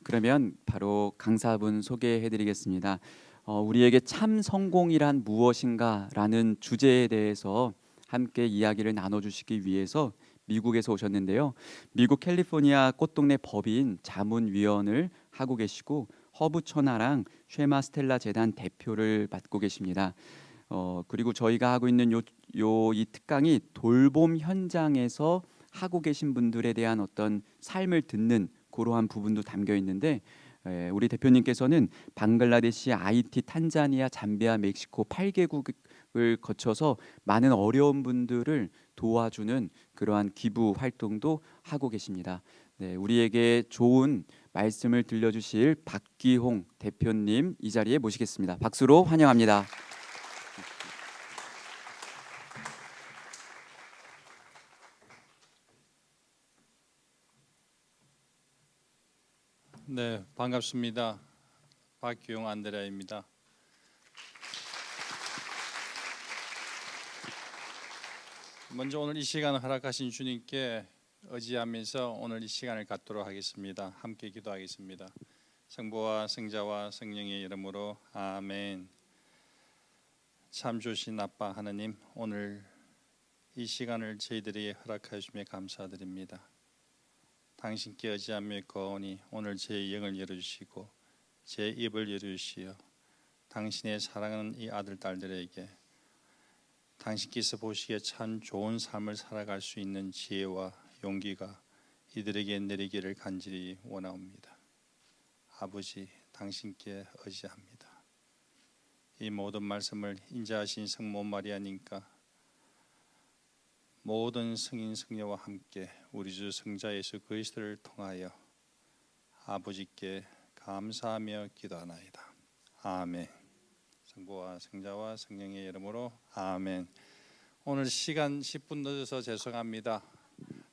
그러면 바로 강사분 소개해드리겠습니다. 우리에게 참 성공이란 무엇인가라는 주제에 대해서 함께 이야기를 나눠주시기 위해서 미국에서 오셨는데요. 미국 캘리포니아 꽃동네 법인 자문위원을 하고 계시고 허브 천하랑 쉐마 스텔라 재단 대표를 맡고 계십니다. 그리고 저희가 하고 있는 이 특강이 돌봄 현장에서 하고 계신 분들에 대한 어떤 삶을 듣는 그러한 부분도 담겨 있는데, 우리 대표님께서는 방글라데시, 하이티, 탄자니아, 잠비아, 멕시코 8개국을 거쳐서 많은 어려운 분들을 도와주는 그러한 기부 활동도 하고 계십니다. 네, 우리에게 좋은 말씀을 들려주실 박기홍 대표님 이 자리에 모시겠습니다. 박수로 환영합니다. 네, 반갑습니다. 박기용 안드레아입니다. 먼저 오늘 이 시간을 허락하신 주님께 의지하면서 오늘 이 시간을 갖도록 하겠습니다. 함께 기도하겠습니다. 성부와 성자와 성령의 이름으로 아멘. 참 좋으신 아빠 하나님, 오늘 이 시간을 저희들에게 허락해 주시며 감사드립니다. 당신께 의지하며 거오니 오늘 제 영을 열어주시고 제 입을 열어주시어 당신의 사랑하는 이 아들 딸들에게 당신께서 보시기에 참 좋은 삶을 살아갈 수 있는 지혜와 용기가 이들에게 내리기를 간절히 원하옵니다. 아버지, 당신께 의지합니다. 이 모든 말씀을 인자하신 성모 마리아님과 모든 성인 성녀와 함께 우리 주 성자 예수 그리스도를 통하여 아버지께 감사하며 기도하나이다. 아멘. 성부와 성자와 성령의 이름으로 아멘. 오늘 시간 10분 늦어서 죄송합니다.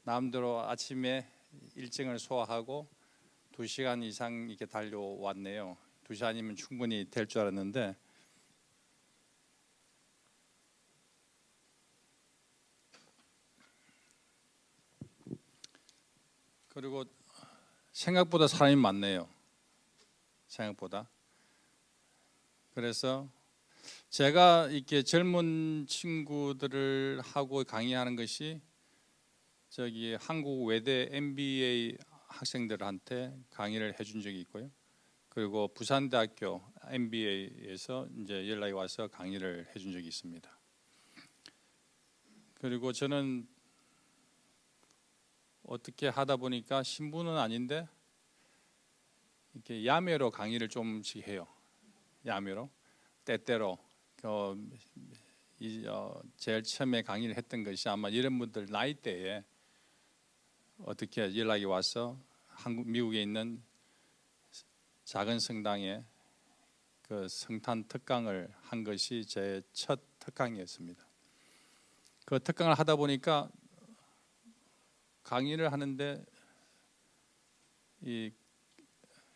남대로 아침에 일정을 소화하고 2시간 이상 이렇게 달려왔네요. 2시간이면 충분히 될 줄 알았는데 그리고 생각보다 사람이 많네요. 생각보다. 그래서 제가 이렇게 젊은 친구들을 하고 강의하는 것이 저기 한국 외대 MBA 학생들한테 강의를 해준 적이 있고요. 그리고 부산대학교 MBA에서 이제 연락이 와서 강의를 해준 적이 있습니다. 그리고 저는 어떻게 하다 보니까 신부는 아닌데 이렇게 야매로 강의를 좀씩 해요. 야매로 때때로 제일 처음에 강의를 했던 것이 아마 이런 분들 나이대에 어떻게 연락이 와서 미국에 있는 작은 성당에 그 성탄 특강을 한 것이 제 첫 특강이었습니다. 그 특강을 하다 보니까 강의를 하는데 이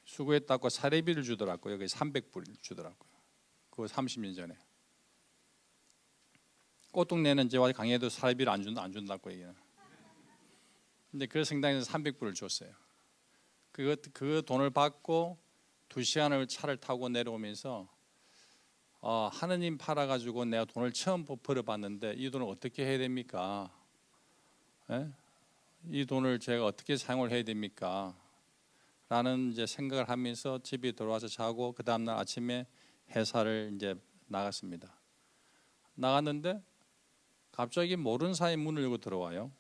수고했다고 사례비를 주더라고요. 300불 주더라고요. 그거 30년 전에. 꽃동네는 제가 강의해도 사례비를 안 준다고 얘기해요. 근데 그 성당에서 300불을 줬어요. 그 돈을 받고 2시간을 차를 타고 내려오면서 하느님 팔아가지고 내가 돈을 처음 벌어봤는데 이 돈을 어떻게 해야 됩니까? 예? 이 돈을 제가 어떻게 사용을 해야 됩니까? 라는 이제 생각을 하면서 집에 들어와서 자고 그 다음날 아침에 회사를 이제 나갔습니다. 나갔는데 갑자기 모르는 사이 문을 열고 들어와요.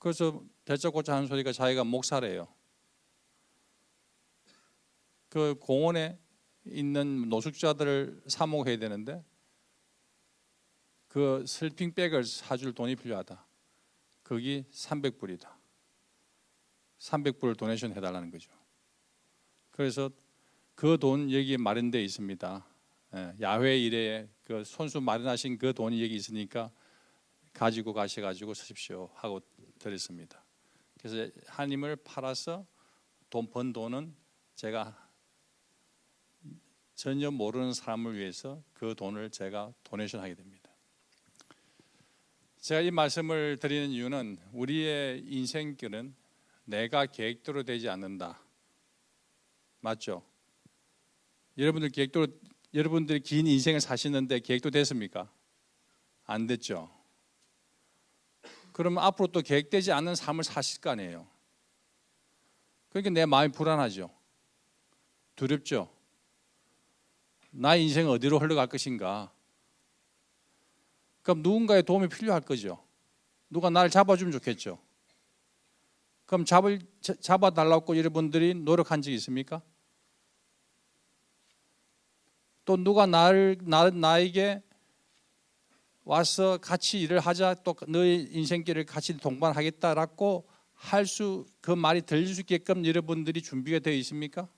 그래서 대짜고짜 하는 소리가 자기가 목사래요. 그 공원에 있는 노숙자들을 사목해야 되는데 그 슬핑백을 사줄 돈이 필요하다. 거기 300불이다. 300불을 도네이션 해달라는 거죠. 그래서 그 돈 여기에 마련되어 있습니다. 야외 일에 그 손수 마련하신 그 돈이 여기 있으니까 가지고 가셔가지고 쓰십시오 하고 드렸습니다. 그래서 하나님을 팔아서 번 돈은 제가 전혀 모르는 사람을 위해서 그 돈을 제가 도네이션 하게 됩니다. 제가 이 말씀을 드리는 이유는 우리의 인생길은 내가 계획대로 되지 않는다. 맞죠? 여러분들이 긴 인생을 사시는데 계획도 됐습니까? 안 됐죠. 그러면 앞으로 또 계획되지 않는 삶을 사실 거 아니에요. 그러니까 내 마음이 불안하죠. 두렵죠. 나의 인생은 어디로 흘러갈 것인가. 그럼 누군가의 도움이 필요할 거죠. 누가 나를 잡아주면 좋겠죠. 그럼 잡아달라고 여러분들이 노력한 적이 있습니까? 또 누가 나에게 와서 같이 일을 하자, 또 너의 인생길을 같이 동반하겠다라고 그 말이 들릴 수 있게끔 여러분들이 준비가 되어 있습니까?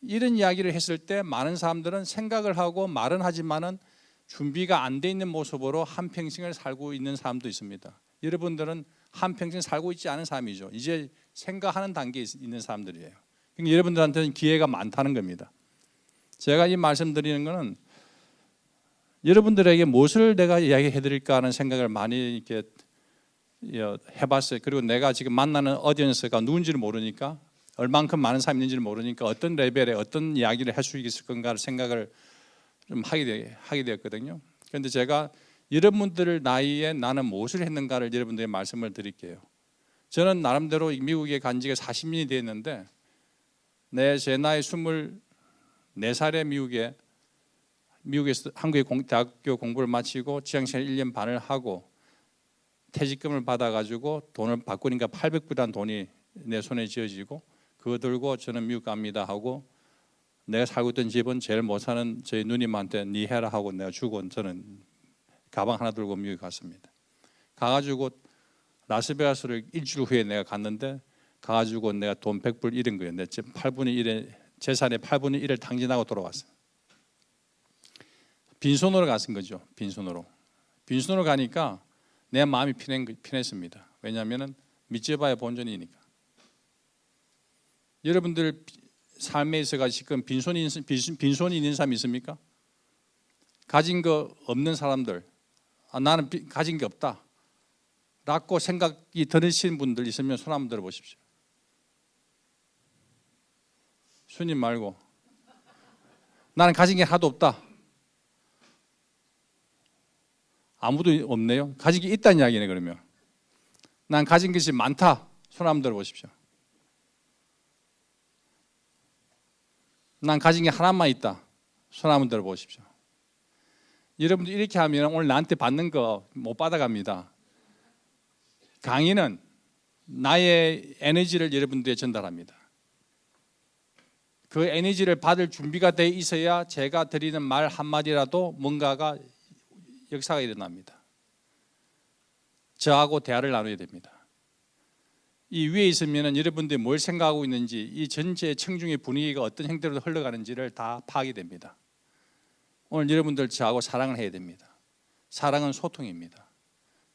이런 이야기를 했을 때 많은 사람들은 생각을 하고 말은 하지만은 준비가 안 돼 있는 모습으로 한평생을 살고 있는 사람도 있습니다. 여러분들은 한평생 살고 있지 않은 사람이죠. 이제 생각하는 단계에 있는 사람들이에요. 그러니까 여러분들한테는 기회가 많다는 겁니다. 제가 이 말씀드리는 것은 여러분들에게 무엇을 내가 이야기해 드릴까 하는 생각을 많이 이렇게 해봤어요. 그리고 내가 지금 만나는 어디언스가 누군지를 모르니까, 얼만큼 많은 사람이 있는지를 모르니까 어떤 레벨에 어떤 이야기를 할 수 있을 건가를 생각을 좀 하게 되었거든요. 그런데 제가 여러분들 나이에 나는 무엇을 했는가를 여러분들에게 말씀을 드릴게요. 저는 나름대로 미국에 간 지가 40년이 됐는데 제 나이 24살에 미국에서 한국의 대학교 공부를 마치고 직장생활 1년 반을 하고 퇴직금을 받아가지고 돈을 바꾸니까 800불이라는 돈이 내 손에 쥐어지고 그거 들고 저는 미국 갑니다 하고 내가 살고 있던 집은 제일 못 사는 저희 누님한테 니 해라 하고 내가 주고 저는 가방 하나 들고 미국에 갔습니다. 가가지고 라스베가스를 일주일 후에 내가 갔는데 가가지고 내가 돈 100불 잃은 거예요. 내 8분의 1의 재산의 8분의 1을 탕진하고 돌아왔어요. 빈손으로 갔은 거죠. 빈손으로 가니까 내 마음이 편했습니다. 왜냐하면 믿져봐야 본전이니까. 여러분들 삶에 있어가 지금 빈손이 있는 사람이 있습니까? 가진 거 없는 사람들, 나는 가진 게 없다 라고 생각이 드시는 분들 있으면 손 한번 들어보십시오. 손님 말고 나는 가진 게 하나도 없다. 아무도 없네요. 가진 게 있다는 이야기네. 그러면 난 가진 것이 많다. 손 한번 들어보십시오. 난 가진 게 하나만 있다. 손 한번 들어보십시오. 여러분들 이렇게 하면 오늘 나한테 받는 거 못 받아갑니다. 강의는 나의 에너지를 여러분들에게 전달합니다. 그 에너지를 받을 준비가 돼 있어야 제가 드리는 말 한마디라도 뭔가가 역사가 일어납니다. 저하고 대화를 나눠야 됩니다. 이 위에 있으면 여러분들이 뭘 생각하고 있는지, 이 전체 청중의 분위기가 어떤 형태로 흘러가는지를 다 파악이 됩니다. 오늘 여러분들 저하고 사랑을 해야 됩니다. 사랑은 소통입니다.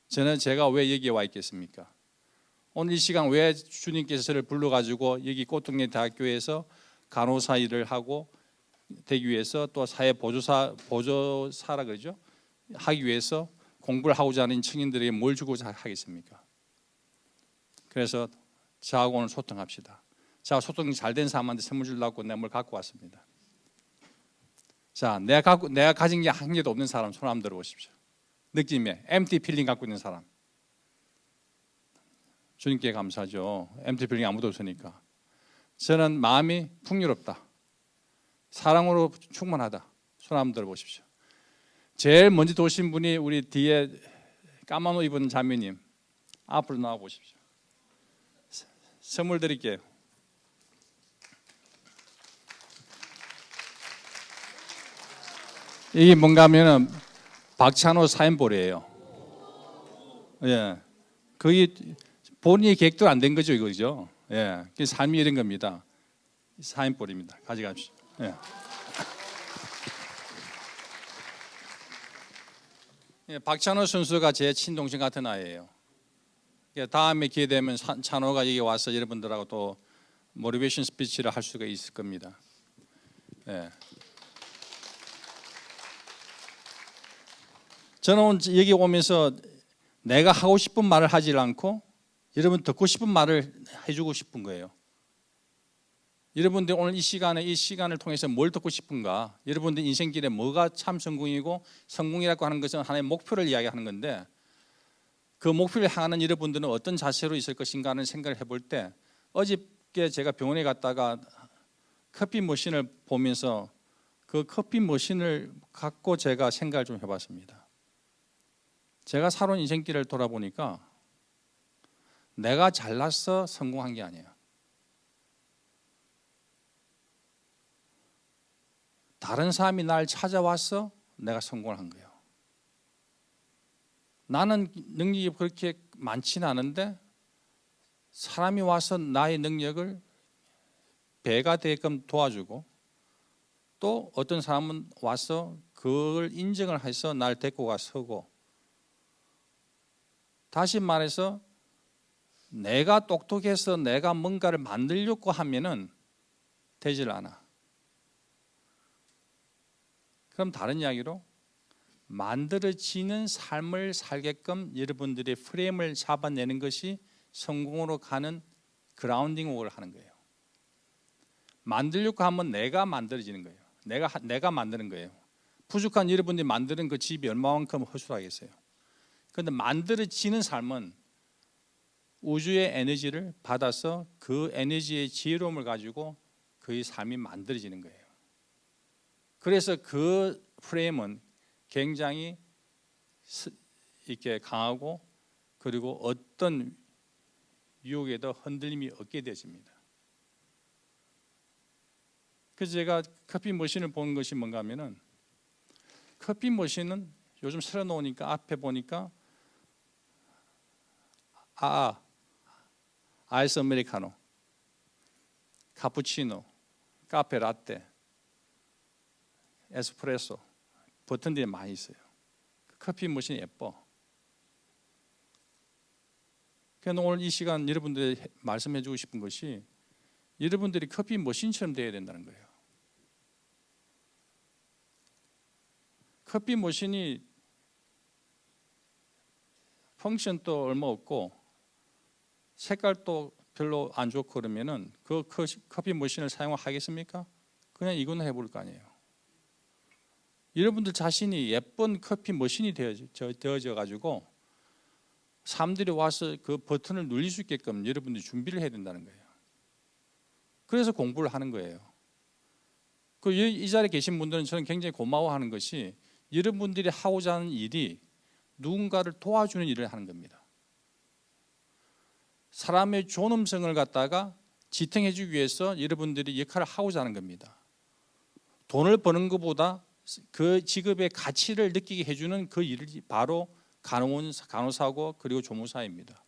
제가 왜 여기에 와 있겠습니까? 오늘 이 시간 왜 주님께서 저를 불러가지고 여기 꽃동네 대학교에서 간호사 일을 하고 되기 위해서 또 사회 보조사라 그러죠? 하기 위해서 공부를 하고자 하는 청년들에게 뭘 주고자 하겠습니까? 그래서 저하고 오늘 소통합시다. 자, 소통이 잘 된 사람한테 선물 주려고 내가 뭘 갖고 왔습니다. 자, 내가 가진 게 한 개도 없는 사람 손 한번 들어보십시오. 느낌에 empty feeling 갖고 있는 사람. 주님께 감사하죠. empty feeling 아무도 없으니까. 저는 마음이 풍요롭다. 사랑으로 충만하다. 손 한번 들어보십시오. 제일 먼저 도신 분이 우리 뒤에 까만 옷 입은 자매님. 앞으로 나와 보십시오. 선물 드릴게요. 이게 뭔가 하면은 박찬호 사인볼이에요. 예. 거기 본인의 계획도 안 된 거죠, 이거죠. 예. 그 삶이 이런 겁니다. 사인볼입니다. 가져가십시오. 예. 예, 박찬호 선수가 제 친동생 같은 아이예요. 다음에 기회 되면 찬호가 여기 와서 여러분들하고 또 모티베이션 스피치를 할 수가 있을 겁니다. 예. 저는 여기 오면서 내가 하고 싶은 말을 하지 않고 여러분 듣고 싶은 말을 해주고 싶은 거예요. 여러분들 오늘 이 시간을 통해서 뭘 듣고 싶은가? 여러분들 인생길에 뭐가 참 성공이고, 성공이라고 하는 것은 하나의 목표를 이야기하는 건데, 그 목표를 향하는 여러분들은 어떤 자세로 있을 것인가 하는 생각을 해볼 때, 어저께 제가 병원에 갔다가 커피 머신을 보면서 그 커피 머신을 갖고 제가 생각을 좀 해봤습니다. 제가 살아온 인생길을 돌아보니까 내가 잘나서 성공한 게 아니에요. 다른 사람이 날 찾아와서 내가 성공을 한 거예요. 나는 능력이 그렇게 많지는 않은데 사람이 와서 나의 능력을 배가 되게끔 도와주고, 또 어떤 사람은 와서 그걸 인정을 해서 날 데리고 가 서고, 다시 말해서 내가 똑똑해서 내가 뭔가를 만들려고 하면은 되질 않아. 그럼 다른 이야기로 만들어지는 삶을 살게끔 여러분들의 프레임을 잡아내는 것이 성공으로 가는 그라운딩 워크를 하는 거예요. 만들려고 하면 내가 만들어지는 거예요. 내가 만드는 거예요. 부족한 여러분들이 만드는 그 집이 얼마만큼 허술하겠어요. 그런데 만들어지는 삶은 우주의 에너지를 받아서 그 에너지의 지혜로움을 가지고 그의 삶이 만들어지는 거예요. 그래서 그 프레임은 굉장히 이렇게 강하고, 그리고 어떤 유혹에도 흔들림이 없게 되어집니다. 그래서 제가 커피 머신을 본 것이 뭔가 하면은, 커피 머신은 요즘 새로 나오니까 앞에 보니까 아이스 아메리카노, 카푸치노, 카페 라떼, 에스프레소 버튼들이 많이 있어요. 커피 머신이 예뻐. 그래서 오늘 이 시간 여러분들이 말씀해 주고 싶은 것이, 여러분들이 커피 머신처럼 되어야 된다는 거예요. 커피 머신이 펑션도 얼마 없고 색깔도 별로 안 좋고 그러면은 그 커피 머신을 사용하겠습니까? 그냥 이거는 해볼 거 아니에요. 여러분들 자신이 예쁜 커피 머신이 되어져 가지고 사람들이 와서 그 버튼을 눌릴 수 있게끔 여러분들이 준비를 해야 된다는 거예요. 그래서 공부를 하는 거예요. 이 자리에 계신 분들은 저는 굉장히 고마워하는 것이, 여러분들이 하고자 하는 일이 누군가를 도와주는 일을 하는 겁니다. 사람의 존엄성을 갖다가 지탱해 주기 위해서 여러분들이 역할을 하고자 하는 겁니다. 돈을 버는 것보다 그 직업의 가치를 느끼게 해주는 그 일이 바로 간호사고 그리고 조무사입니다.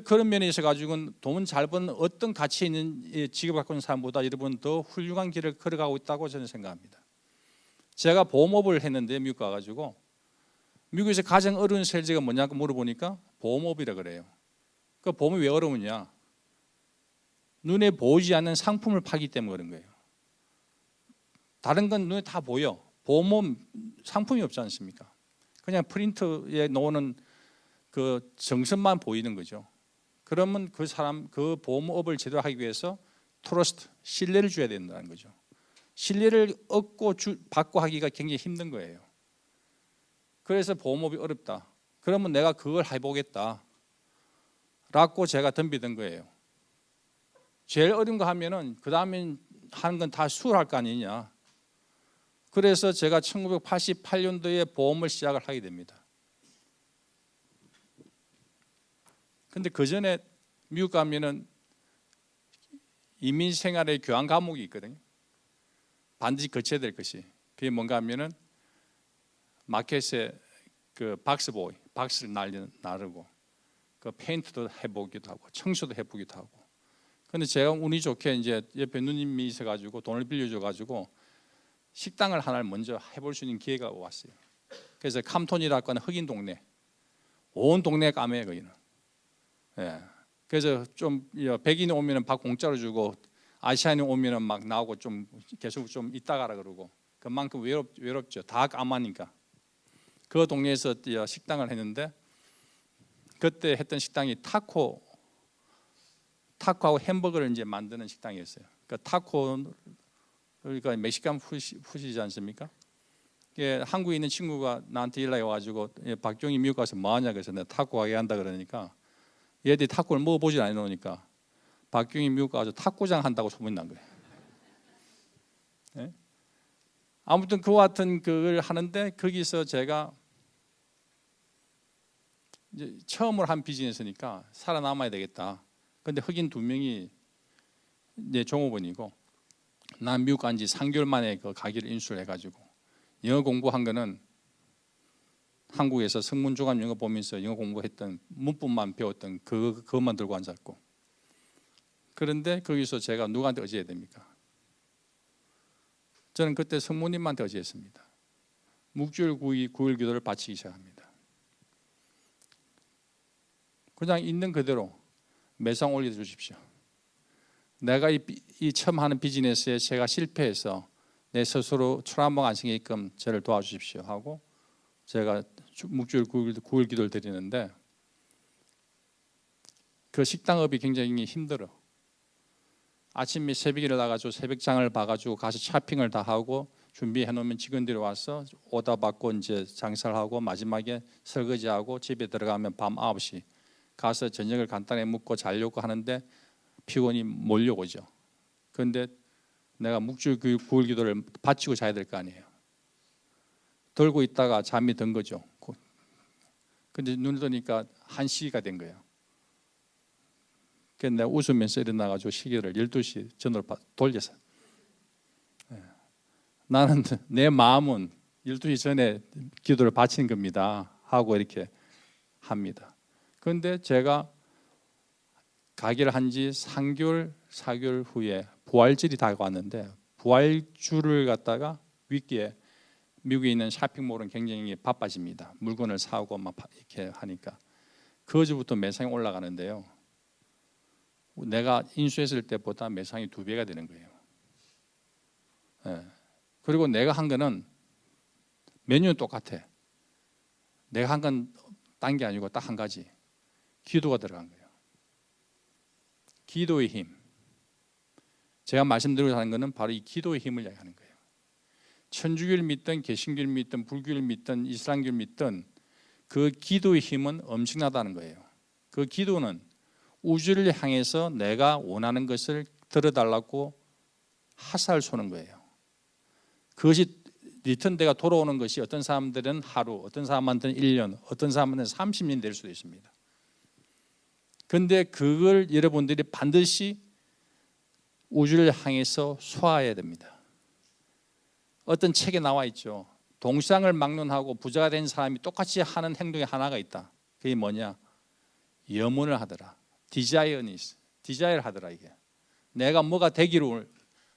그런 면에 있어 가지고는 돈은 잘 버는 어떤 가치 있는 직업을 갖고 있는 사람보다 여러분 더 훌륭한 길을 걸어가고 있다고 저는 생각합니다. 제가 보험업을 했는데 미국 가가지고, 미국에서 가장 어려운 세제가 뭐냐고 물어보니까 보험업이라 그래요. 그 보험이 왜 어려우냐? 눈에 보이지 않는 상품을 팔기 때문에 그런 거예요. 다른 건 눈에 다 보여. 보험업 상품이 없지 않습니까? 그냥 프린터에 놓는 그 정선만 보이는 거죠. 그러면 그 보험업을 제대로 하기 위해서 트러스트, 신뢰를 줘야 된다는 거죠. 신뢰를 얻고 받고 하기가 굉장히 힘든 거예요. 그래서 보험업이 어렵다. 그러면 내가 그걸 해보겠다 라고 제가 덤비던 거예요. 제일 어려운 거 하면은 그 다음에 하는 건 다 수월할 거 아니냐. 그래서 제가 1988년도에 보험을 시작을 하게 됩니다. 근데 그 전에 미국 가면은 이민 생활의 교환 과목이 있거든요. 반드시 거쳐야 될 것이, 그게 뭔가 하면은 마켓에 그 박스를 나르고, 그 페인트도 해보기도 하고 청소도 해보기도 하고. 근데 제가 운이 좋게 이제 옆에 누님이 있어가지고 돈을 빌려줘가지고 식당을 하나를 먼저 해볼 수 있는 기회가 왔어요. 그래서 캄톤이라고 하는 흑인 동네, 온 동네 까매요 거기는. 예. 그래서 좀 백인이 오면은 밥 공짜로 주고, 아시아인이 오면은 막 나오고 좀 계속 좀 있다 가라 그러고, 그만큼 외롭죠. 다 까마니까. 그 동네에서 식당을 했는데, 그때 했던 식당이 타코하고 햄버거를 이제 만드는 식당이었어요. 그 타코 그러니까 멕시칸 푸시지 않습니까? 한국에 있는 친구가 나한테 연락이 와가지고 박종희 미국 가서 뭐하냐 그래서 내가 타코 가게 한다 그러니까 얘들이 타코를 먹어보질 않으니까 박종희 미국 가서 타코장 한다고 소문이 난 거예요. 네? 아무튼 그와 같은 그걸 하는데 거기서 제가 이제 처음으로 한 비즈니스니까 살아남아야 되겠다. 근데 흑인 2명이 이제 종업원이고 난 미국 간 지 3개월 만에 그 가게를 인수를 해가지고 영어 공부한 거는 한국에서 성문조감 영어 보면서 영어 공부했던 문법만 배웠던 그것만 들고 앉았고 그런데 거기서 제가 누구한테 의지해야 됩니까? 저는 그때 성모님한테 의지했습니다. 묵주일 9일 기도를 바치기 시작합니다. 그냥 있는 그대로 매상 올려주십시오. 내가 이 처음 하는 비즈니스에 제가 실패해서 내 스스로 트라우마가 안 생기게끔 저를 도와주십시오 하고 제가 묵주일 9일 기도를 드리는데 그 식당업이 굉장히 힘들어. 아침에 새벽에 일어나가지고 새벽장을 봐가지고 가서 쇼핑을 다 하고 준비해 놓으면 직원들이 와서 오다 받고 이제 장사를 하고 마지막에 설거지하고 집에 들어가면 밤 9시 가서 저녁을 간단히 먹고 자려고 하는데 피곤이 몰려오죠. 그런데 내가 묵주일 9일 기도를 바치고 자야 될 거 아니에요. 들고 있다가 잠이 든 거죠. 근데 눈을 뜨니까 1시가 된 거예요. 그래서 내가 웃으면서 일어나가지고 시계를 12시 전으로 돌려서 나는 내 마음은 12시 전에 기도를 바치는 겁니다 하고 이렇게 합니다. 그런데 제가 가게를 한 지 3개월, 4개월 후에 부활절이 다가왔는데 부활주를 갖다가 위기에 미국에 있는 쇼핑몰은 굉장히 바빠집니다. 물건을 사고 막 이렇게 하니까 그 주부터 매상이 올라가는데요. 내가 인수했을 때보다 매상이 2배가 되는 거예요. 네. 그리고 내가 한 거는 메뉴는 똑같아. 내가 한 건 딴 게 아니고 딱 한 가지. 기도가 들어간 거예요. 기도의 힘. 제가 말씀드리고 하는 것은 바로 이 기도의 힘을 이야기하는 거예요. 천주교를 믿든 개신교를 믿든 불교를 믿든 이슬람교를 믿든 그 기도의 힘은 엄청나다는 거예요. 그 기도는 우주를 향해서 내가 원하는 것을 들어달라고 하사를 쏘는 거예요. 그것이 리턴대가 돌아오는 것이 어떤 사람들은 하루, 어떤 사람한테는 1년, 어떤 사람한테는 30년 될 수도 있습니다. 그런데 그걸 여러분들이 반드시 우주를 향해서 쏘아야 됩니다. 어떤 책에 나와 있죠. 동상을 막론하고 부자가 된 사람이 똑같이 하는 행동이 하나가 있다. 그게 뭐냐? 염원을 하더라. 디자이어 하더라. 이게 내가 뭐가 되기를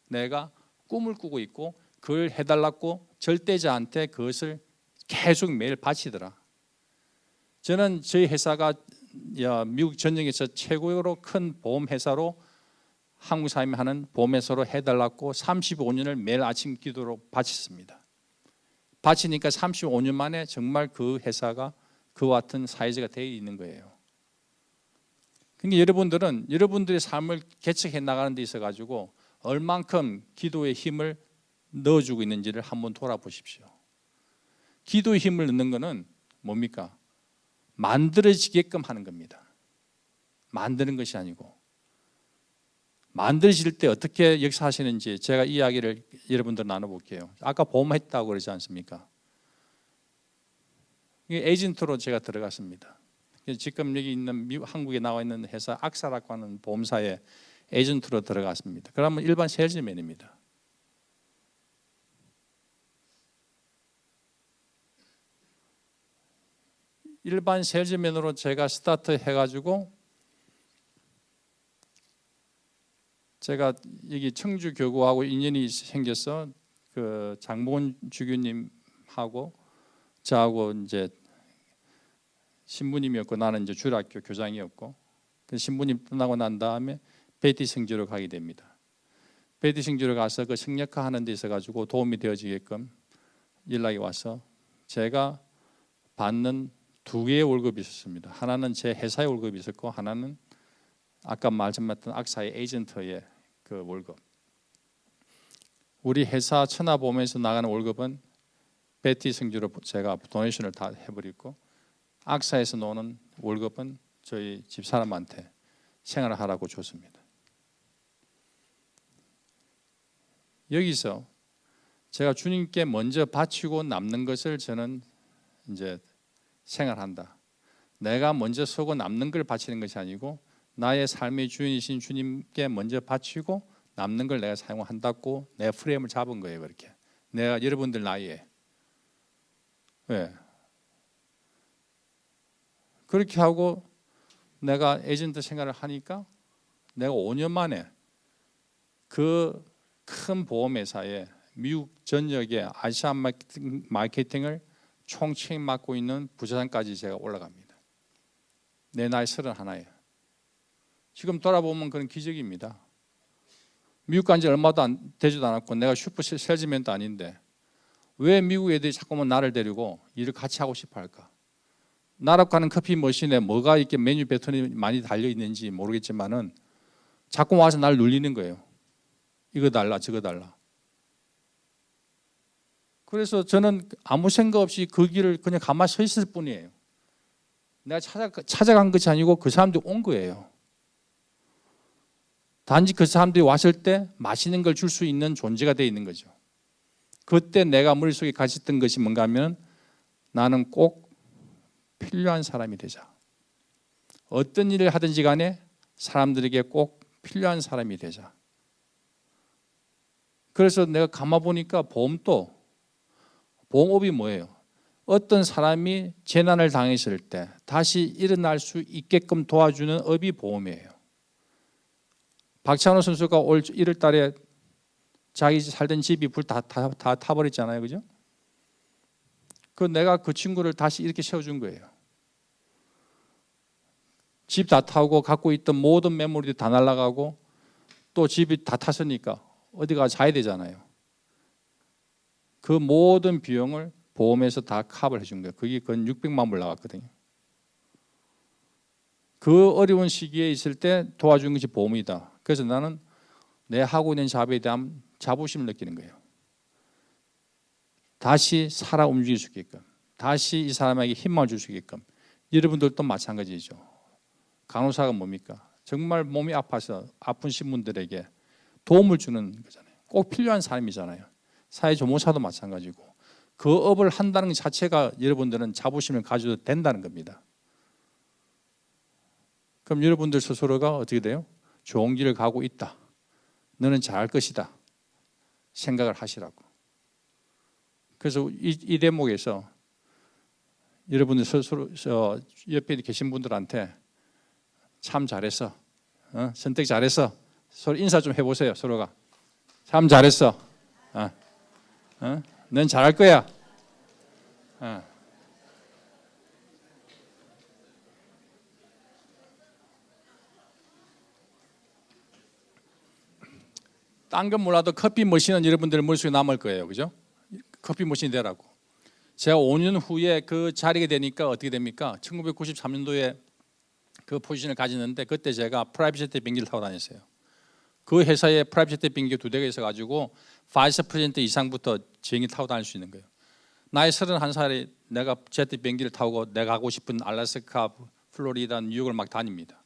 내가 꿈을 꾸고 있고 그걸 해달라고 절대자한테 그것을 계속 매일 바치더라. 저는 저희 회사가 미국 전역에서 최고로 큰 보험회사로 한국 사람이 하는 보험회사로 해달라고 35년을 매일 아침 기도로 바쳤습니다. 바치니까 35년 만에 정말 그 회사가 그와 같은 사회자가 되어 있는 거예요. 그러니까 여러분들은 여러분들의 삶을 개척해 나가는 데 있어 가지고 얼만큼 기도의 힘을 넣어주고 있는지를 한번 돌아보십시오. 기도의 힘을 넣는 것은 뭡니까? 만들어지게끔 하는 겁니다. 만드는 것이 아니고 만드실 때 어떻게 역사하시는지 제가 이야기를 여러분들 나눠볼게요. 아까 보험했다고 그러지 않습니까? 에이전트로 제가 들어갔습니다. 지금 여기 있는 한국에 나와 있는 회사 악사라고 하는 보험사에 에이전트로 들어갔습니다. 그러면 일반 세일즈맨입니다. 일반 세일즈맨으로 제가 스타트 해가지고 제가 여기 청주 교구하고 인연이 생겨서 그 장봉원 주교님하고 저하고 이제 신부님이었고 나는 이제 주일학교 교장이었고 그 신부님 떠나고 난 다음에 베티 성지로 가게 됩니다. 베티 성지로 가서 그 성역화 하는 데 있어 가지고 도움이 되어지게끔 연락이 와서 제가 받는 두 개의 월급이 있었습니다. 하나는 제 회사의 월급이 있었고 하나는 아까 말씀드렸던 악사의 에이전트의 그 월급. 우리 회사 천하보험에서 나가는 월급은 베티 성주로 제가 도네이션을 다 해버리고 악사에서 노는 월급은 저희 집사람한테 생활을 하라고 줬습니다. 여기서 제가 주님께 먼저 바치고 남는 것을 저는 이제 생활한다. 내가 먼저 서고 남는 걸 바치는 것이 아니고 나의 삶의 주인이신 주님께 먼저 바치고 남는 걸 내가 사용한다고 내 프레임을 잡은 거예요. 그렇게 내가 여러분들 나이에 왜 그렇게 하고 내가 에이전트 생활을 하니까 내가 5년 만에 그 큰 보험회사에 미국 전역의 아시아 마케팅을 총책 맡고 있는 부사장까지 제가 올라갑니다. 내 나이 31이에요. 지금 돌아보면 그런 기적입니다. 미국 간 지 얼마도 되지도 않았고 내가 슈퍼 셀즈맨도 아닌데 왜 미국 애들이 자꾸만 나를 데리고 일을 같이 하고 싶어 할까? 나락 가는 커피 머신에 뭐가 이렇게 메뉴 패턴이 많이 달려 있는지 모르겠지만은 자꾸 와서 날 눌리는 거예요. 이거 달라 저거 달라. 그래서 저는 아무 생각 없이 그 길을 그냥 가만히 서 있을 뿐이에요. 내가 찾아간 것이 아니고 그 사람들이 온 거예요. 단지 그 사람들이 왔을 때 맛있는 걸 줄 수 있는 존재가 되어 있는 거죠. 그때 내가 머릿속에 가졌던 것이 뭔가 하면 나는 꼭 필요한 사람이 되자. 어떤 일을 하든지 간에 사람들에게 꼭 필요한 사람이 되자. 그래서 내가 가만 보니까 보험업이 뭐예요? 어떤 사람이 재난을 당했을 때 다시 일어날 수 있게끔 도와주는 업이 보험이에요. 박찬호 선수가 올 1월 달에 자기 살던 집이 불 다 타버렸잖아요. 그죠? 내가 그 친구를 다시 이렇게 세워준 거예요. 집 다 타고 갖고 있던 모든 메모리도 다 날아가고 또 집이 다 탔으니까 어디 가서 자야 되잖아요. 그 모든 비용을 보험에서 다 커버를 해준 거예요. 그게 건 600만 불 나갔거든요. 그 어려운 시기에 있을 때 도와준 것이 보험이다. 그래서 나는 내 하고 있는 잡에 대한 자부심을 느끼는 거예요. 다시 살아 움직일 수 있게끔, 다시 이 사람에게 힘을 줄 수 있게끔. 여러분들도 마찬가지죠. 간호사가 뭡니까? 정말 몸이 아파서 아프신 분들에게 도움을 주는 거잖아요. 꼭 필요한 사람이잖아요. 사회조무사도 마찬가지고 그 업을 한다는 것 자체가 여러분들은 자부심을 가져도 된다는 겁니다. 그럼 여러분들 스스로가 어떻게 돼요? 좋은 길을 가고 있다. 너는 잘할 것이다. 생각을 하시라고. 그래서 이 대목에서 여러분들 스스로 옆에 계신 분들한테 참 잘했어. 선택 잘했어. 서로 인사 좀 해보세요. 서로가. 참 잘했어. 넌 잘할 거야. 딴 건 몰라도 커피 머신은 여러분들 머릿속에 남을 거예요. 그죠? 커피 머신이 되라고. 제가 5년 후에 그 자리가 되니까 어떻게 됩니까? 1993년도에 그 포지션을 가지는데 그때 제가 프라이빗 제트 비행기를 타고 다녔어요. 그 회사에 프라이빗 제트 비행기 2대가 있어가지고 바이스 프레지던트 이상부터 비행기 타고 다닐 수 있는 거예요. 나이 31살에 내가 제트 비행기를 타고 내가 가고 싶은 알래스카, 플로리다, 뉴욕을 막 다닙니다.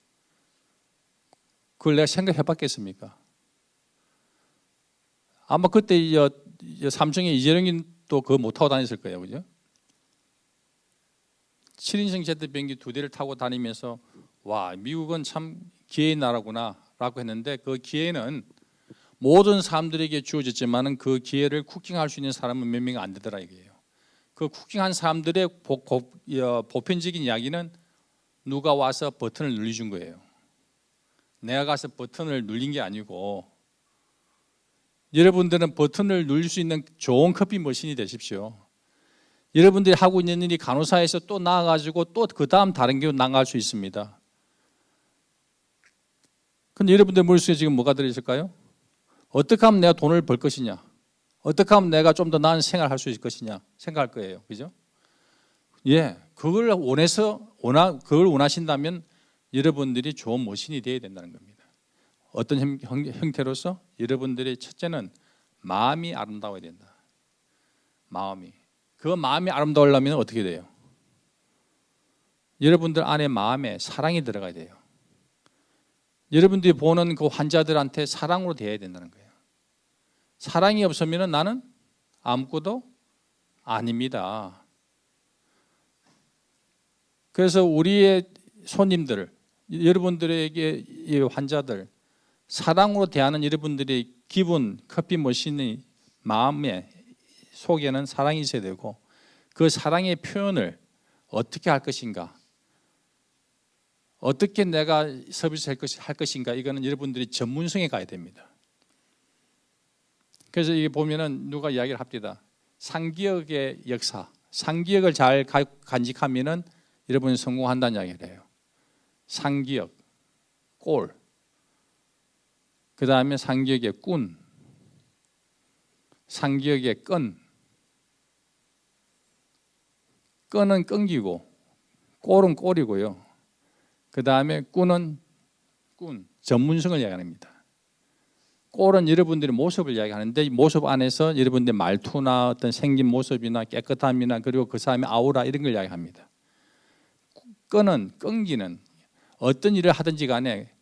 그걸 내가 생각해봤겠습니까? 아마 그때 삼성의 이재령이 또 그거 못 타고 다녔을 거예요. 그죠? 7인승 제트 비행기 2대를 타고 다니면서 와, 미국은 참 기회의 나라구나 라고 했는데 그 기회는 모든 사람들에게 주어졌지만 그 기회를 쿠킹할 수 있는 사람은 몇 명이 안 되더라 이게요. 그 쿠킹한 사람들의 보편적인 이야기는 누가 와서 버튼을 눌러준 거예요. 내가 가서 버튼을 눌린 게 아니고 여러분들은 버튼을 누릴 수 있는 좋은 커피 머신이 되십시오. 여러분들이 하고 있는 일이 간호사에서 또 나아가지고 또 그 다음 다른 길로 나아갈 수 있습니다. 근데 여러분들 머릿속에 지금 뭐가 들어있을까요? 어떻게 하면 내가 돈을 벌 것이냐? 어떻게 하면 내가 좀 더 나은 생활을 할 수 있을 것이냐? 생각할 거예요. 그죠? 예, 그걸 그걸 원하신다면 여러분들이 좋은 머신이 되어야 된다는 겁니다. 어떤 형태로서? 여러분들의 첫째는 마음이 아름다워야 된다. 마음이. 그 마음이 아름다우려면 어떻게 돼요? 여러분들 안에 마음에 사랑이 들어가야 돼요. 여러분들이 보는 그 환자들한테 사랑으로 대해야 된다는 거예요. 사랑이 없으면 나는 아무것도 아닙니다. 그래서 우리의 손님들, 여러분들에게 이 환자들, 사랑으로 대하는 여러분들의 기분, 커피 머신의 마음에 속에는 사랑이 있어야 되고, 그 사랑의 표현을 어떻게 할 것인가, 어떻게 내가 서비스 할 것인가, 이거는 여러분들이 전문성에 가야 됩니다. 그래서 이게 보면은 누가 이야기를 합니다. 상기역의 역사, 상기역을 잘 간직하면은 여러분이 성공한다는 이야기를 해요. 상기역, 꼴, 그 다음에 상기역의 꾼, 상기역의 끈, 끈은 끈기고 꼴은 꼴이고요. 그 다음에 꾼은 꾼, 전문성을 이야기합니다. 꼴은 여러분들의 모습을 이야기하는데, 이 모습 안에서 여러분들의 말투나 어떤 생긴 모습이나 깨끗함이나 그리고 그 사람의 아우라 이런 걸 이야기합니다. 끈은, 끈기는 어떤 일을 하든지 간에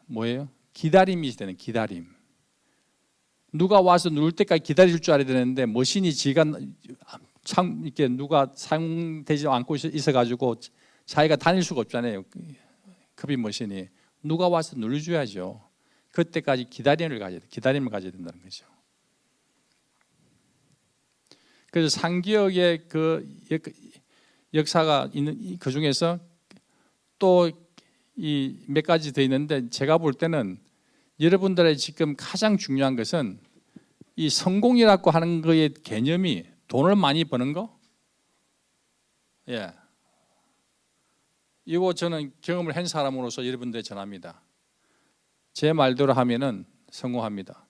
뭐예요? 기다림이 되는 기다림. 누가 와서 누울 때까지 기다릴 줄 알아야 되는데 머신이 지가 참 이렇게 누가 사용되지 않고 있어가지고 자기가 다닐 수가 없잖아요. 커피 머신이 누가 와서 눌러줘야죠. 그때까지 기다림을 가져야 된다는 거죠. 그래서 상기역의 그 역사가 있는 그 중에서 또 이 몇 가지 더 있는데, 제가 볼 때는 여러분들의 지금 가장 중요한 것은 이 성공이라고 하는 거의 개념이 돈을 많이 버는 거? 예. 이거 저는 경험을 한 사람으로서 여러분들에 전합니다. 제 말대로 하면은 성공합니다.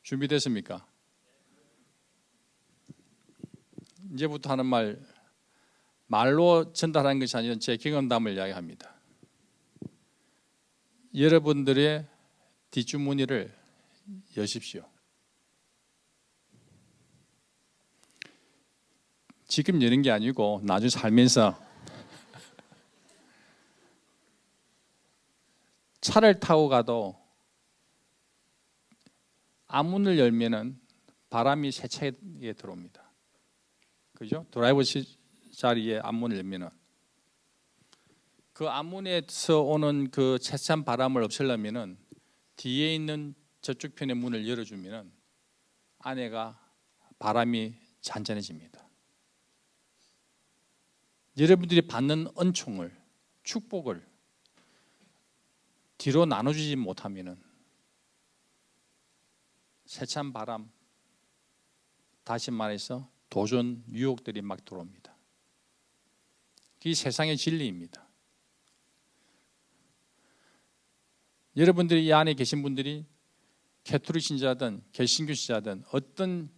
준비됐습니까? 이제부터 하는 말로 전달하는 것이 아니라 제 경험담을 이야기합니다. 여러분들의 뒷주머니를 여십시오. 지금 여는 게 아니고 나중에 살면서 차를 타고 가도 앞문을 열면은 바람이 세차게 들어옵니다. 그죠? 드라이버 자리에 앞문을 열면은 그 앞문에서 오는 그 세찬 바람을 없애려면은 뒤에 있는 저쪽 편의 문을 열어주면은 안에가 바람이 잔잔해집니다. 여러분들이 받는 은총을, 축복을 뒤로 나눠주지 못하면은 세찬 바람, 다시 말해서 도전 유혹들이 막 들어옵니다. 이 세상의 진리입니다. 여러분들이 이 안에 계신 분들이 캐토릭 신자든 개신교 신자든 어떤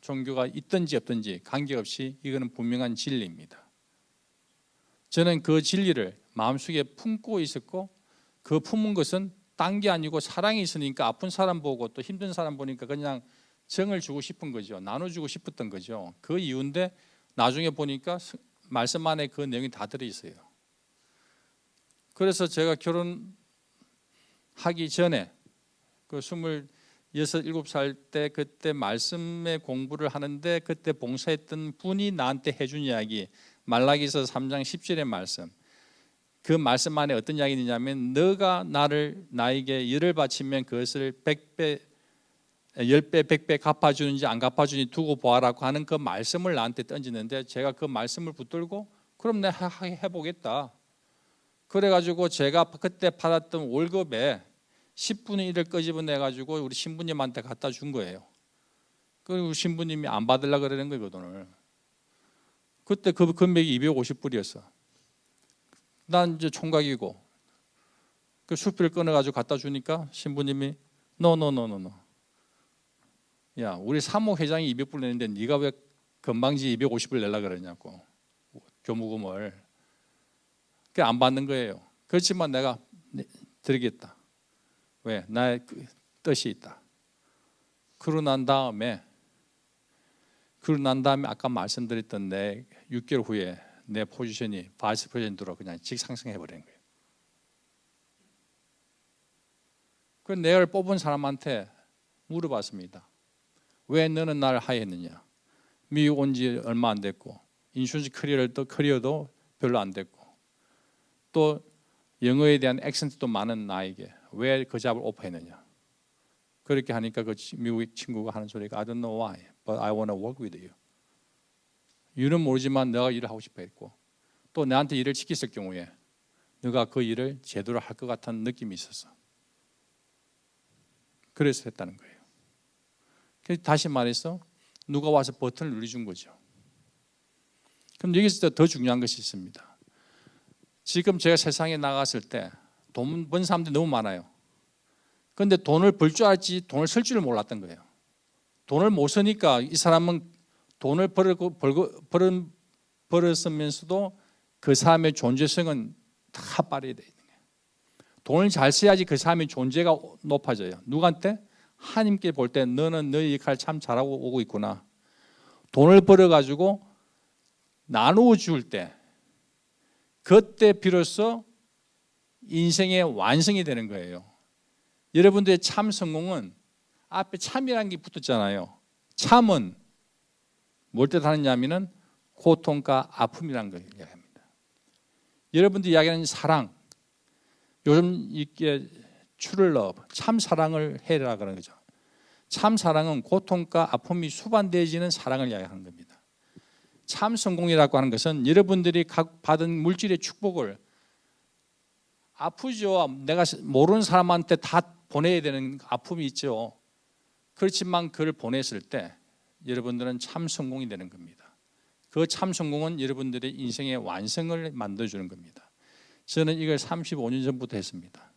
종교가 있든지 없든지 관계없이 이거는 분명한 진리입니다. 저는 그 진리를 마음속에 품고 있었고, 그 품은 것은 딴 게 아니고 사랑이 있으니까 아픈 사람 보고 또 힘든 사람 보니까 그냥 정을 주고 싶은 거죠. 나눠주고 싶었던 거죠. 그 이유인데 나중에 보니까 말씀 안에 그 내용이 다 들어있어요. 그래서 제가 결혼하기 전에 그 26, 7살 때 그때 말씀의 공부를 하는데 그때 봉사했던 분이 나한테 해준 이야기, 말라기서 3장 10절의 말씀. 그 말씀 안에 어떤 이야기 있냐면, 너가 나에게 열을 바치면 그것을 100배, 10배, 100배 갚아주는지 안 갚아주는지 두고 보아라고 하는 그 말씀을 나한테 던지는데, 제가 그 말씀을 붙들고 그럼 내가 해보겠다. 그래가지고 제가 그때 받았던 월급에 10분의 1을 끄집어내가지고 우리 신부님한테 갖다 준 거예요. 그리고 신부님이 안 받으려고 그러는 거예요, 그 돈을. 그때 그 금액이 250불이었어. 난 이제 총각이고 그 수필 끊어가지고 갖다 주니까 신부님이 No. 야, 우리 사모 회장이 200불 내는데 네가 왜 건방지 250불 내려 그러냐고, 교무금을. 그게 안 받는 거예요. 그렇지만 내가 드리겠다. 왜? 나의 그 뜻이 있다. 그러고 난 다음에 아까 말씀드렸던 내 6개월 후에 내 포지션이 바이스 프레지던트로 그냥 직상승해 버린 거예요. 그 내가 뽑은 사람한테 물어봤습니다. 왜 너는 나를 하였느냐? 미국 온 지 얼마 안 됐고 인슈런스 커리어도 별로 안 됐고 또 영어에 대한 액센트도 많은 나에게 왜 그 잡을 오퍼했느냐? 그렇게 하니까 그 미국 친구가 하는 소리가 I don't know why, but I want to work with you. 이유는 모르지만 내가 일을 하고 싶어 했고 또 나한테 일을 시켰을 경우에 네가 그 일을 제대로 할 것 같은 느낌이 있었어. 그래서 했다는 거예요. 그래서 다시 말해서 누가 와서 버튼을 눌러준 거죠. 그럼 여기서 더 중요한 것이 있습니다. 지금 제가 세상에 나갔을 때 돈 번 사람들이 너무 많아요. 그런데 돈을 벌 줄 알지 돈을 쓸 줄을 몰랐던 거예요. 돈을 못 쓰니까 이 사람은 돈을 벌었으면서도 그 사람의 존재성은 다 빠르게 돼 있는 거예요. 돈을 잘 써야지 그 사람의 존재가 높아져요. 누구한테? 하나님께 볼 때 너는 너의 역할을 참 잘하고 오고 있구나. 돈을 벌어가지고 나누어 줄 때 그때 비로소 인생의 완성이 되는 거예요. 여러분들의 참 성공은 앞에 참이라는 게 붙었잖아요. 참은 뭘 뜻하느냐면은 고통과 아픔이라는 걸 이야기합니다. 여러분들이 이야기하는 사랑, 요즘 이게 true love, 참 사랑을 해라 그러는 거죠. 참 사랑은 고통과 아픔이 수반되어지는 사랑을 이야기하는 겁니다. 참 성공이라고 하는 것은 여러분들이 받은 물질의 축복을 아프죠. 내가 모르는 사람한테 다 보내야 되는 아픔이 있죠. 그렇지만 그걸 보냈을 때 여러분들은 참 성공이 되는 겁니다. 그 참 성공은 여러분들의 인생의 완성을 만들어주는 겁니다. 저는 이걸 35년 전부터 했습니다.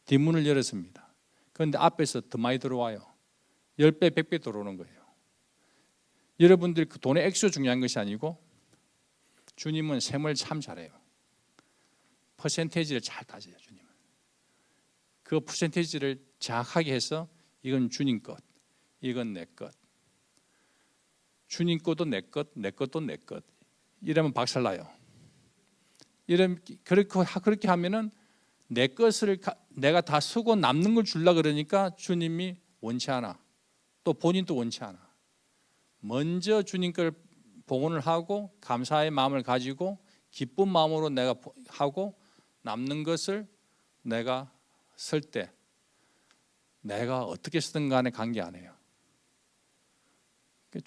뒷문을 열었습니다. 그런데 앞에서 더 많이 들어와요. 10배, 100배 들어오는 거예요. 여러분들 그 돈의 액수가 중요한 것이 아니고 주님은 셈을 참 잘해요. 퍼센테이지를 잘 따져요. 주님은. 그 퍼센테이지를 정확하게 해서 이건 주님 것, 이건 내 것. 주님 것도 내 것, 내 것도 내 것. 이러면 박살나요. 그렇게 하면은 내 것을 내가 다 쓰고 남는 걸 주려고 그러니까 주님이 원치 않아. 또 본인도 원치 않아. 먼저 주님 걸 봉헌을 하고 감사의 마음을 가지고 기쁜 마음으로 내가 하고 남는 것을 내가 쓸 때 내가 어떻게 쓰든 간에 관계 안 해요.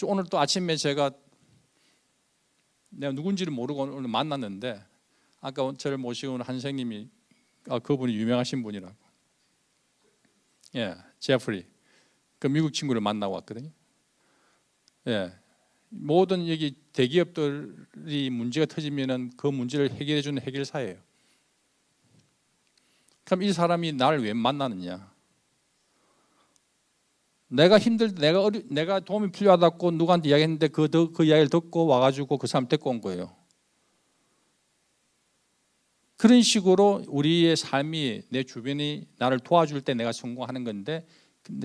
오늘 또 아침에 제가 내가 누군지를 모르고 오늘 만났는데 아까 저를 모시고 온 한 선생님이 그분이 유명하신 분이라고. 예, 제프리. 그 미국 친구를 만나고 왔거든요. 예, 모든 여기 대기업들이 문제가 터지면은 그 문제를 해결해 주는 해결사예요. 그럼 이 사람이 나를 왜 만나느냐? 내가 힘들 때 내가 도움이 필요하다고 누구한테 이야기했는데 그 이야기를 듣고 와가지고 그 사람 데리고 온 거예요. 그런 식으로 우리의 삶이 내 주변이 나를 도와줄 때 내가 성공하는 건데,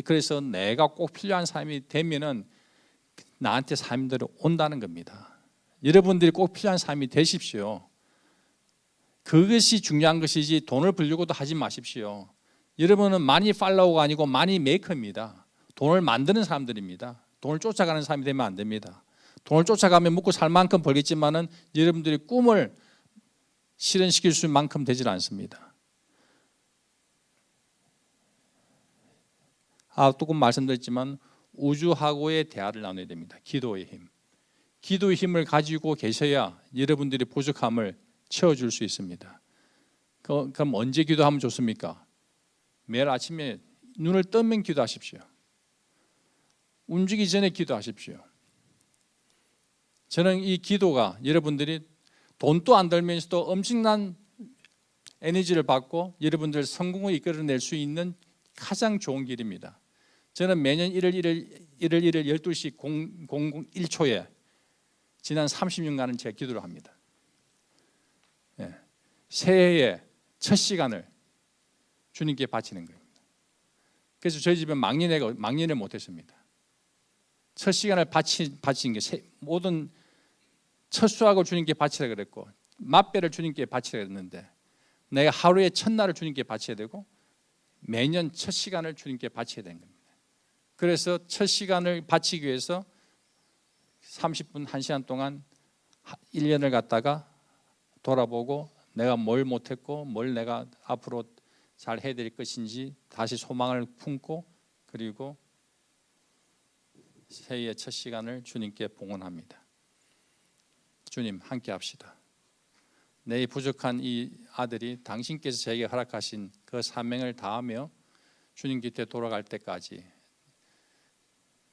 그래서 내가 꼭 필요한 삶이 되면은 나한테 삶들이 온다는 겁니다. 여러분들이 꼭 필요한 삶이 되십시오. 그것이 중요한 것이지 돈을 벌려고도 하지 마십시오. 여러분은 마니 팔로워가 아니고 마니 메이커입니다. 돈을 만드는 사람들입니다. 돈을 쫓아가는 사람이 되면 안 됩니다. 돈을 쫓아가면 먹고 살 만큼 벌겠지만은 여러분들이 꿈을 실현시킬 수 만큼 되질 않습니다. 조금 말씀드렸지만 우주하고의 대화를 나눠야 됩니다. 기도의 힘. 기도의 힘을 가지고 계셔야 여러분들의 부족함을 채워줄 수 있습니다. 그럼 언제 기도하면 좋습니까? 매일 아침에 눈을 뜨면 기도하십시오. 움직이기 전에 기도하십시오. 저는 이 기도가 여러분들이 돈도 안 들면서도 엄청난 에너지를 받고 여러분들 성공을 이끌어낼 수 있는 가장 좋은 길입니다. 저는 매년 1월 1일 12시 001초에 지난 30년간은 제가 기도를 합니다. 예. 새해의 첫 시간을 주님께 바치는 거예요. 그래서 저희 집은 막년을 못했습니다. 첫 시간을 바친 게 모든 첫 수확을 주님께 바치라 그랬고 맛배를 주님께 바치라 그랬는데 내가 하루의 첫날을 주님께 바쳐야 되고 매년 첫 시간을 주님께 바쳐야 되는 겁니다. 그래서 첫 시간을 바치기 위해서 30분, 1시간 동안 1년을 갖다가 돌아보고 내가 뭘 못했고 뭘 내가 앞으로 잘 해야 될 것인지 다시 소망을 품고 그리고 새해의 첫 시간을 주님께 봉헌합니다. 주님 함께 합시다. 내 부족한 이 아들이 당신께서 저에게 허락하신 그 사명을 다하며 주님 곁에 돌아갈 때까지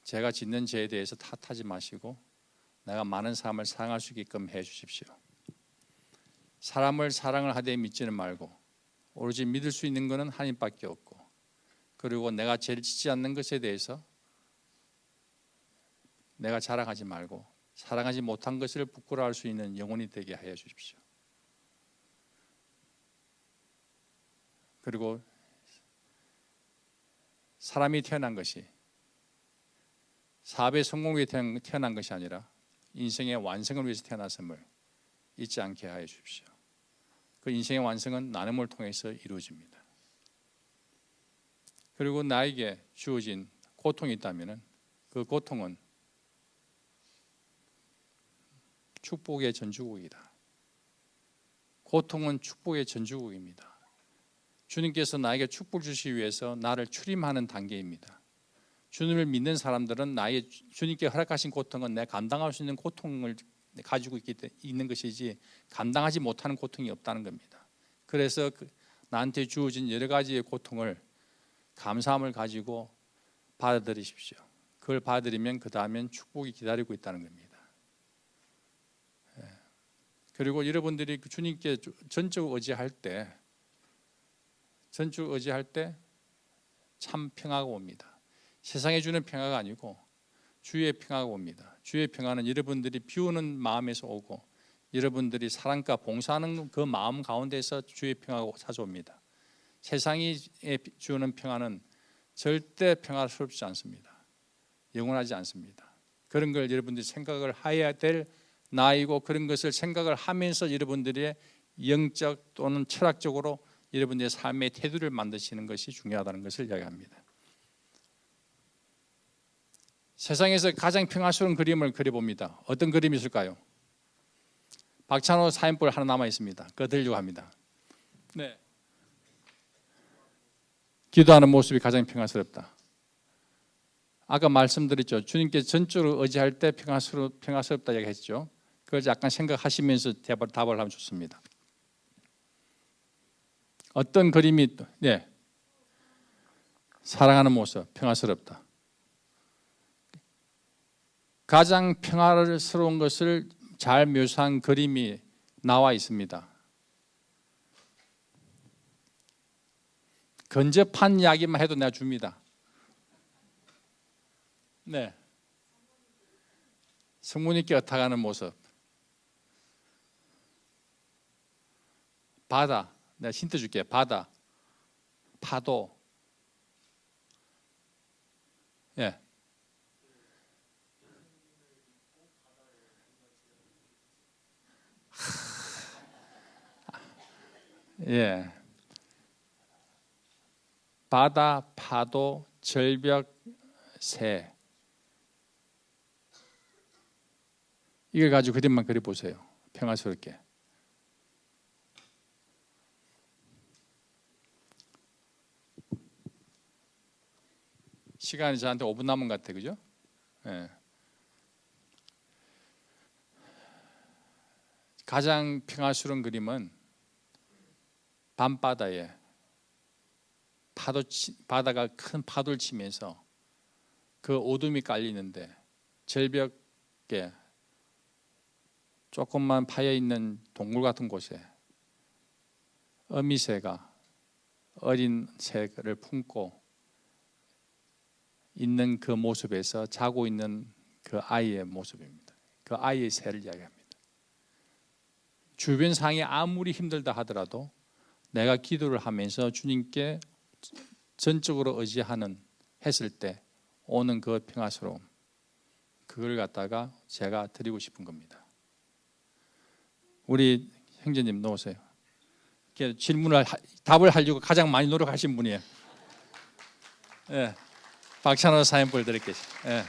제가 짓는 죄에 대해서 탓하지 마시고 내가 많은 사람을 사랑할 수 있게끔 해 주십시오. 사람을 사랑을 하되 믿지는 말고 오로지 믿을 수 있는 것은 하나님밖에 없고 그리고 내가 죄를 짓지 않는 것에 대해서 내가 자랑하지 말고 사랑하지 못한 것을 부끄러워할 수 있는 영혼이 되게 하여 주십시오. 그리고 사람이 태어난 것이 사업의 성공 위해 태어난 것이 아니라 인생의 완성을 위해서 태어났음을 잊지 않게 하여 주십시오. 그 인생의 완성은 나눔을 통해서 이루어집니다. 그리고 나에게 주어진 고통이 있다면 그 고통은 축복의 전주곡이다. 고통은 축복의 전주곡입니다. 주님께서 나에게 축복을 주시기 위해서 나를 출임하는 단계입니다. 주님을 믿는 사람들은 나의 주님께 허락하신 고통은 내가 감당할 수 있는 고통을 가지고 있는 것이지 감당하지 못하는 고통이 없다는 겁니다. 그래서 나한테 주어진 여러 가지의 고통을 감사함을 가지고 받아들이십시오. 그걸 받아들이면 그 다음엔 축복이 기다리고 있다는 겁니다. 그리고 여러분들이 주님께 전적 의지할 때 참 평화가 옵니다. 세상에 주는 평화가 아니고 주의 평화가 옵니다. 주의 평화는 여러분들이 비우는 마음에서 오고 여러분들이 사랑과 봉사하는 그 마음 가운데서 주의 평화가 찾아옵니다. 세상이 주는 평화는 절대 평화스럽지 않습니다. 영원하지 않습니다. 그런 걸 여러분들이 생각을 해야 될 나이고 그런 것을 생각을 하면서 여러분들의 영적 또는 철학적으로 여러분들의 삶의 태도를 만드시는 것이 중요하다는 것을 이야기합니다. 세상에서 가장 평화스러운 그림을 그려봅니다. 어떤 그림이 있을까요? 박찬호 사인볼 하나 남아 있습니다. 그거 들려고 합니다. 네. 기도하는 모습이 가장 평화스럽다. 아까 말씀드렸죠. 주님께 전적으로 의지할 때 평화스럽다 얘기했죠. 그걸 약간 생각하시면서 답을 하면 좋습니다. 어떤 그림이 네. 사랑하는 모습, 평화스럽다. 가장 평화스러운 것을 잘 묘사한 그림이 나와 있습니다. 근접한 이야기만 해도 내가 줍니다. 네. 성모님께 어탁하는 모습. 바다. 내가 힌트 줄게. 바다. 파도. 예. 예. 바다, 파도, 절벽, 새. 이걸 가지고 그림만 그려보세요. 평화스럽게. 시간이 저한테 5분 남은 것 같아요. 그죠? 예. 가장 평화스러운 그림은 밤바다에 바다가 큰 파도를 치면서 그 어둠이 깔리는데 절벽에 조금만 파여있는 동굴 같은 곳에 어미새가 어린 새를 품고 있는 그 모습에서 자고 있는 그 아이의 모습입니다. 그 아이의 새를 이야기합니다. 주변 상황이 아무리 힘들다 하더라도 내가 기도를 하면서 주님께 전적으로 의지하는 했을 때 오는 그 평화스러움, 그걸 갖다가 제가 드리고 싶은 겁니다. 우리 형제님 나오세요. 이렇게 답을 하려고 가장 많이 노력하신 분이에요. 예, 박찬호 사연볼 드릴게요. 예.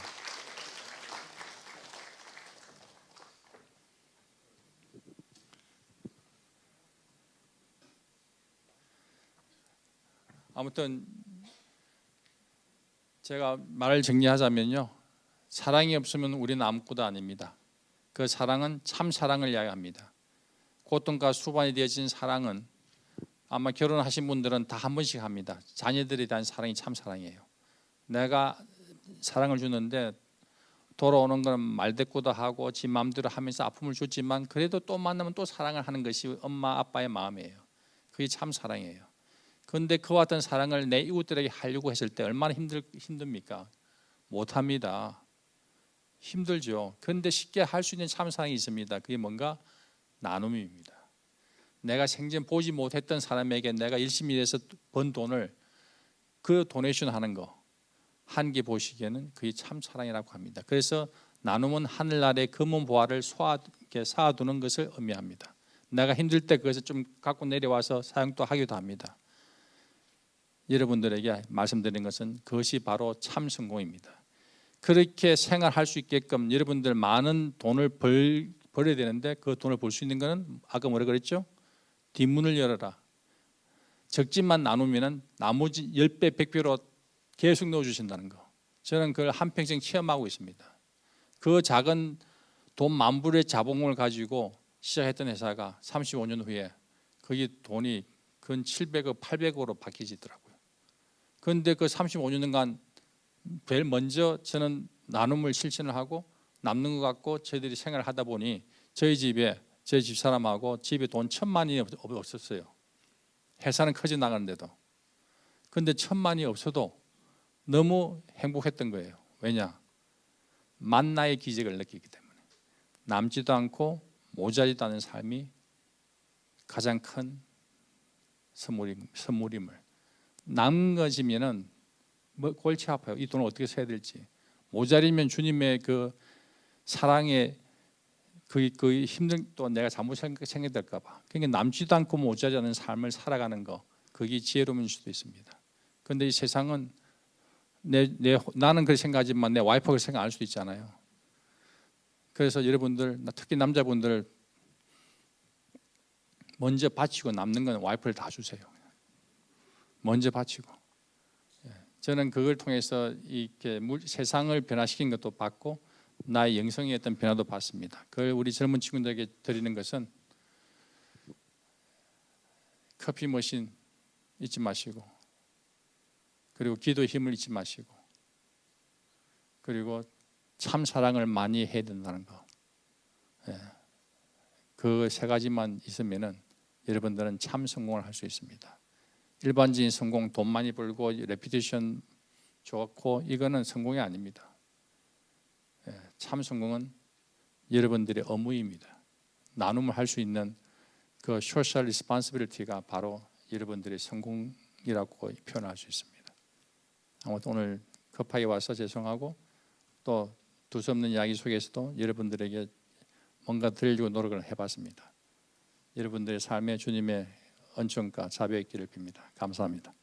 아무튼 제가 말을 정리하자면요, 사랑이 없으면 우리는 아무것도 아닙니다. 그 사랑은 참 사랑을 이야기합니다. 고통과 수반이 되어진 사랑은 아마 결혼하신 분들은 다 한 번씩 합니다. 자녀들에 대한 사랑이 참 사랑이에요. 내가 사랑을 주는데 돌아오는 건 말대꾸도 하고 지 마음대로 하면서 아픔을 줬지만 그래도 또 만나면 또 사랑을 하는 것이 엄마 아빠의 마음이에요. 그게 참 사랑이에요. 그런데 그와 같은 사랑을 내 이웃들에게 하려고 했을 때 얼마나 힘듭니까? 못합니다. 힘들죠. 그런데 쉽게 할 수 있는 참 사랑이 있습니다. 그게 뭔가? 나눔입니다. 내가 생전 보지 못했던 사람에게 내가 열심히 일해서 번 돈을 그 도네이션 하는 거, 한 개 보시기에는 그게 참 사랑이라고 합니다. 그래서 나눔은 하늘나라의 금은 보화를 쌓아두는 것을 의미합니다. 내가 힘들 때 그것을 좀 갖고 내려와서 사용도 하기도 합니다. 여러분들에게 말씀드린 것은 그것이 바로 참 성공입니다. 그렇게 생활할 수 있게끔 여러분들 많은 돈을 벌어야 되는데 그 돈을 벌 수 있는 것은 아까 뭐라 그랬죠? 뒷문을 열어라. 적지만 나누면 나머지 10배, 100배로 계속 넣어주신다는 거. 저는 그걸 한평생 체험하고 있습니다. 그 작은 돈 만불의 자본금을 가지고 시작했던 회사가 35년 후에 거기 돈이 근 700억, 800억으로 바뀌지더라고요. 그런데 그 35년간 제일 먼저 저는 나눔을 실천을 하고 남는 것 같고 저희들이 생활을 하다 보니 저희 집에 제 집사람하고 집에 돈 1,000만이 없었어요. 회사는 커져 나가는데도. 그런데 1,000만이 없어도 너무 행복했던 거예요. 왜냐? 만나의 기적을 느끼기 때문에. 남지도 않고 모자리도 않은 삶이 가장 큰 선물임을. 남겨지면은 뭐 골치 아파요. 이 돈을 어떻게 써야 될지. 모자리면 주님의 그 사랑에 그 힘든 또 내가 잘못 생각될까 봐. 그러니까 남지도 않고 모자라지 않은 삶을 살아가는 거, 그게 지혜로움일 수도 있습니다. 그런데 이 세상은 나는 그렇게 생각하지만 내 와이프가 그렇게 생각할 수도 있잖아요. 그래서 여러분들, 특히 남자분들 먼저 바치고 남는 건 와이프를 다 주세요. 먼저 바치고. 저는 그걸 통해서 이렇게 세상을 변화시킨 것도 봤고 나의 영성의 어떤 변화도 봤습니다. 그걸 우리 젊은 친구들에게 드리는 것은 커피 머신 잊지 마시고, 그리고 기도의 힘을 잊지 마시고, 그리고 참 사랑을 많이 해야 된다는 거. 그 세 가지만 있으면은 여러분들은 참 성공을 할 수 있습니다. 일반적인 성공, 돈 많이 벌고 레퓨테이션 좋고 이거는 성공이 아닙니다. 참 성공은 여러분들의 의무입니다. 나눔을 할 수 있는 그 소셜 리스폰시빌리티가 바로 여러분들의 성공이라고 표현할 수 있습니다. 아무튼 오늘 급하게 와서 죄송하고 또 두서없는 이야기 속에서도 여러분들에게 뭔가 드리려고 노력을 해봤습니다. 여러분들의 삶에 주님의恩寵과 자비가 있기를 빕니다. 감사합니다.